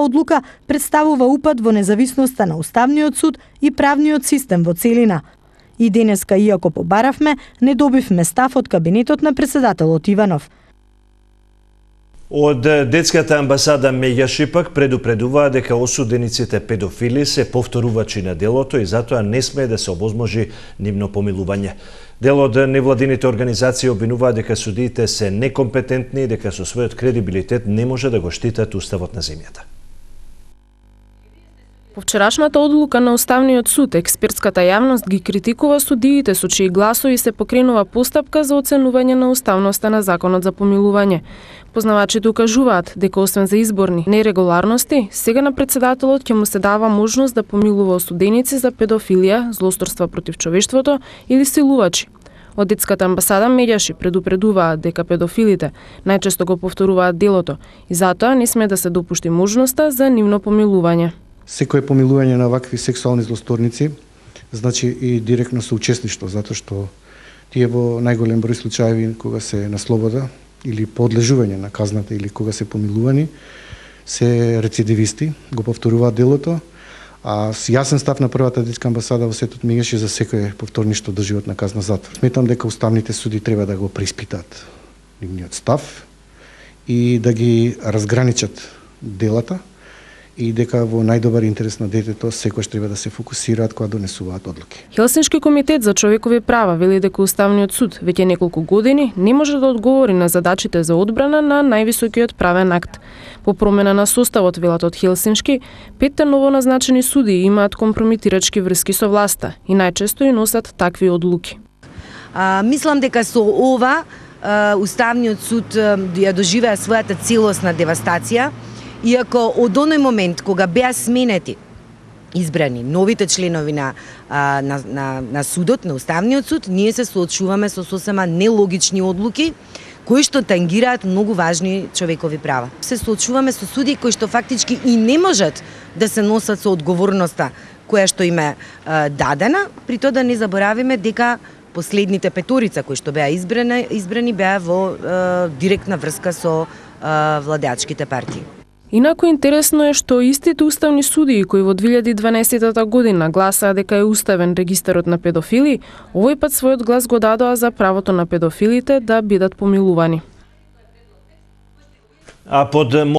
одлука представува упад во независноста на Уставниот суд и правниот систем во целина. И денеска, иако побаравме, не добивме став од кабинетот на председателот Иванов. Од детската амбасада Меѓаши пак предупредуваа дека осудениците педофили се повторувачи на делото и затоа не смее да се овозможи нивно помилување. Дел од невладините организации обвинуваа дека судиите се некомпетентни и дека со својот кредибилитет не може да го штитат уставот на земјата. По вчерашната одлука на Уставниот суд, експертската јавност ги критикува судиите со чии гласови се покренува постапка за оценување на уставноста на законот за помилување. Познавачите укажуваат дека освен за изборни нерегуларности, сега на председателот ќе му се дава можност да помилува осуденици за педофилија, злосторства против човештвото или силувачи. Од детската амбасада Меѓаши предупредуваат дека педофилите најчесто го повторуваат делото и затоа не сме да се допушти можноста за нивно помилување. Секое помилување на вакви сексуални злосторници значи и директно соучесништво, затоа што тие во најголем број случаи кога се на слобода или подлежување на казната или кога се помилувани, се рецидивисти, го повторуваат делото, а с јасен став на првата детска амбасада во светот Меѓаши за секој повторништо доживотна казна затвор. Сметам дека уставните суди треба да го преиспитаат нивниот став и да ги разграничат делата и дека во најдобар интерес на детето секогаш треба да се фокусираат кога донесуваат одлуки. Хелсиншки комитет за човекови права вели дека Уставниот суд веќе неколку години не може да одговори на задачите за одбрана на највисокиот правен акт. По промена на составот, велат од Хелсиншки, 5 новоназначени судии имаат компрометирачки врски со власта и најчесто и носат такви одлуки. Мислам дека со ова Уставниот суд ја доживеа својата целосна девастација. Иако од оној момент кога беа сменети, избрани новите членови на судот, на Уставниот суд, ние се соочуваме со сосема нелогични одлуки кои што тангираат многу важни човекови права. Се соочуваме со суди кои што фактички и не можат да се носат со одговорноста која што им е дадена, при тоа да не заборавиме дека последните петорица кои што беа избрани беа во директна врска со владеачките партии. Инаку интересно е што истите уставни судии кои во 2012 година гласаа дека е уставен регистарот на педофили, овој пат својот глас го дадоа за правото на педофилите да бидат помилувани. А под